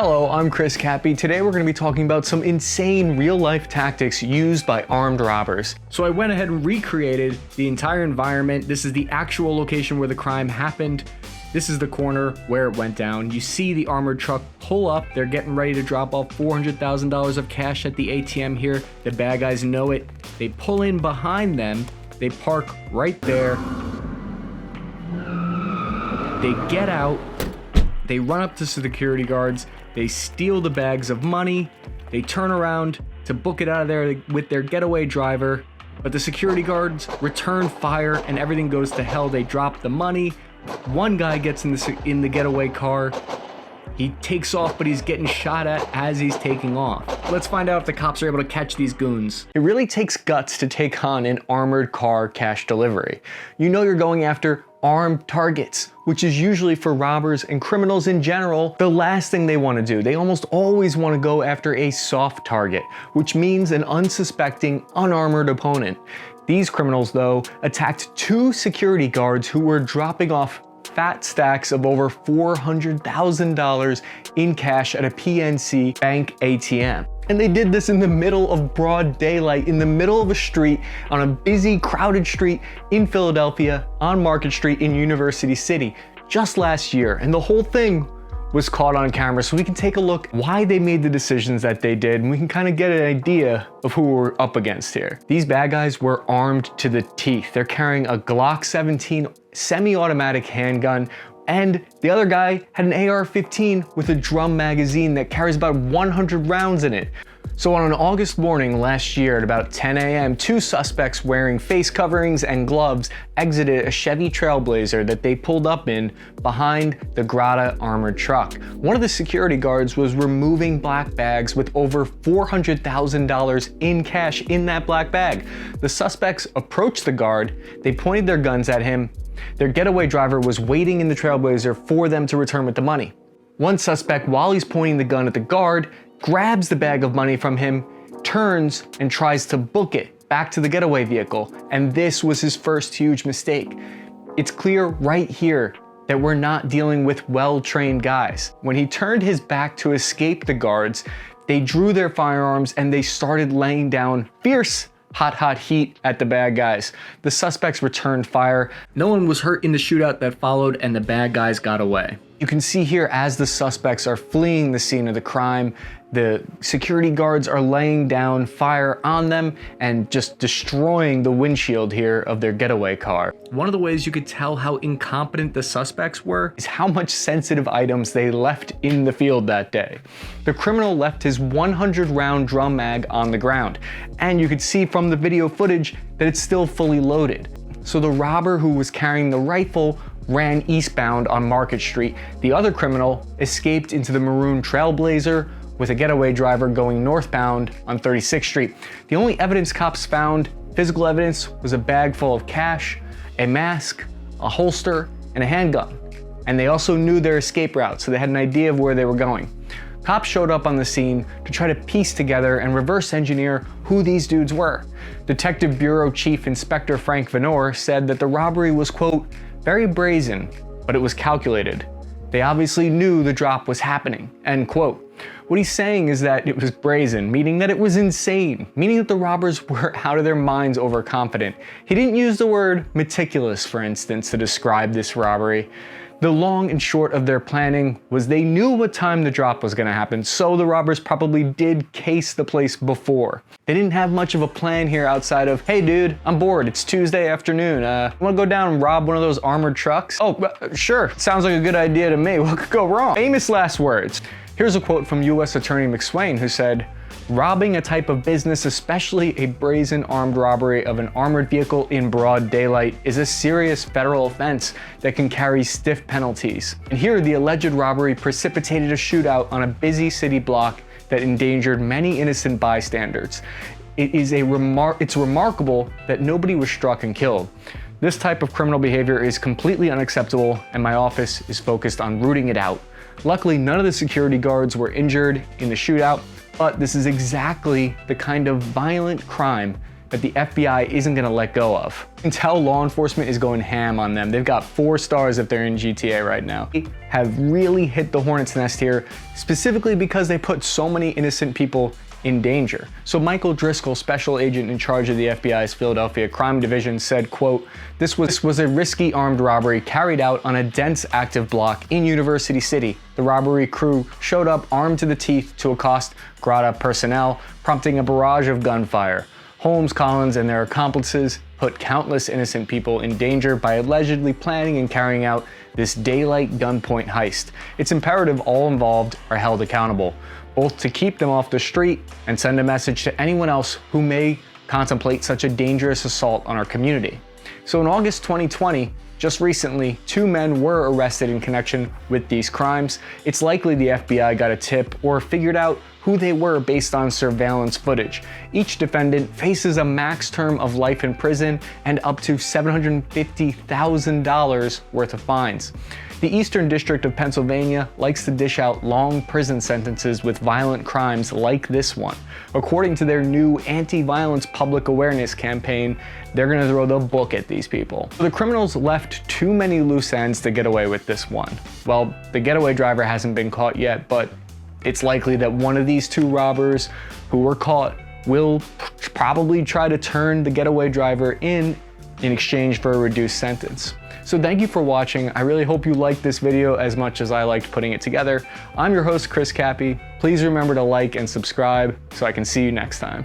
Hello, I'm Chris Cappy. Today we're going to be talking about some insane real-life tactics used by armed robbers. So I went ahead and recreated the entire environment. This is the actual location where the crime happened. This is the corner where it went down. You see the armored truck pull up. They're getting ready to drop off $400,000 of cash at the ATM here. The bad guys know it. They pull in behind them. They park right there. They get out. They run up to security guards. They steal the bags of money. They turn around to book it out of there with their getaway driver. But the security guards return fire and everything goes to hell. They drop the money. One guy gets in the getaway car. He takes off, but he's getting shot at as he's taking off. Let's find out if the cops are able to catch these goons. It really takes guts to take on an armored car cash delivery. You know you're going after armed targets, which is usually for robbers and criminals in general, the last thing they want to do. They almost always want to go after a soft target, which means an unsuspecting, unarmored opponent. These criminals, though, attacked two security guards who were dropping off fat stacks of over $400,000 in cash at a PNC bank ATM. And they did this in the middle of broad daylight, in the middle of a street, on a busy, crowded street in Philadelphia, on Market Street in University City, just last year. And the whole thing was caught on camera, so we can take a look why they made the decisions that they did, and we can kind of get an idea of who we're up against here. These bad guys were armed to the teeth. They're carrying a Glock 17 semi-automatic handgun, and the other guy had an AR-15 with a drum magazine that carries about 100 rounds in it. So on an August morning last year at about 10 a.m., two suspects wearing face coverings and gloves exited a Chevy Trailblazer that they pulled up in behind the Garda armored truck. One of the security guards was removing black bags with over $400,000 in cash in that black bag. The suspects approached the guard, they pointed their guns at him. Their getaway driver was waiting in the Trailblazer for them to return with the money. One suspect, while he's pointing the gun at the guard, grabs the bag of money from him, turns and tries to book it back to the getaway vehicle. And this was his first huge mistake. It's clear right here that we're not dealing with well-trained guys. When he turned his back to escape the guards, they drew their firearms and they started laying down fierce hot heat at the bad guys. The suspects returned fire. No one was hurt in the shootout that followed, and the bad guys got away. You can see here as the suspects are fleeing the scene of the crime, the security guards are laying down fire on them and just destroying the windshield here of their getaway car. One of the ways you could tell how incompetent the suspects were is how much sensitive items they left in the field that day. The criminal left his 100-round drum mag on the ground, and you could see from the video footage that it's still fully loaded. So the robber who was carrying the rifle ran eastbound on Market Street. The other criminal escaped into the maroon Trailblazer with a getaway driver going northbound on 36th Street. The only evidence cops found, physical evidence, was a bag full of cash, a mask, a holster, and a handgun. And they also knew their escape route, so they had an idea of where they were going. Cops showed up on the scene to try to piece together and reverse engineer who these dudes were. Detective Bureau Chief Inspector Frank Venor said that the robbery was, quote, very brazen, but it was calculated. They obviously knew the drop was happening, end quote. What he's saying is that it was brazen, meaning that it was insane, meaning that the robbers were out of their minds overconfident. He didn't use the word meticulous, for instance, to describe this robbery. The long and short of their planning was they knew what time the drop was gonna happen, so the robbers probably did case the place before. They didn't have much of a plan here outside of, hey dude, I'm bored, it's Tuesday afternoon, wanna go down and rob one of those armored trucks? Oh, sure, sounds like a good idea to me, what could go wrong? Famous last words. Here's a quote from U.S. Attorney McSwain, who said, "Robbing a type of business, especially a brazen armed robbery of an armored vehicle in broad daylight, is a serious federal offense that can carry stiff penalties." And here, the alleged robbery precipitated a shootout on a busy city block that endangered many innocent bystanders. It's remarkable that nobody was struck and killed. This type of criminal behavior is completely unacceptable, and my office is focused on rooting it out. Luckily, none of the security guards were injured in the shootout, but this is exactly the kind of violent crime that the FBI isn't gonna let go of. You can tell law enforcement is going ham on them. They've got 4 stars if they're in GTA right now. They have really hit the hornet's nest here, specifically because they put so many innocent people in danger. So Michael Driscoll, special agent in charge of the FBI's Philadelphia crime division, said, quote, this was a risky armed robbery carried out on a dense active block in University City. The robbery crew showed up armed to the teeth to accost Garda personnel, prompting a barrage of gunfire. Holmes, Collins, and their accomplices put countless innocent people in danger by allegedly planning and carrying out this daylight gunpoint heist. It's imperative all involved are held accountable, both to keep them off the street and send a message to anyone else who may contemplate such a dangerous assault on our community. So in August 2020, just recently, 2 men were arrested in connection with these crimes. It's likely the FBI got a tip or figured out who they were based on surveillance footage. Each defendant faces a max term of life in prison and up to $750,000 worth of fines. The Eastern District of Pennsylvania likes to dish out long prison sentences with violent crimes like this one. According to their new anti-violence public awareness campaign, they're gonna throw the book at these people. The criminals left too many loose ends to get away with this one. Well, the getaway driver hasn't been caught yet, but it's likely that one of these 2 robbers who were caught will probably try to turn the getaway driver in exchange for a reduced sentence. So thank you for watching. I really hope you liked this video as much as I liked putting it together. I'm your host, Chris Cappy. Please remember to like and subscribe so I can see you next time.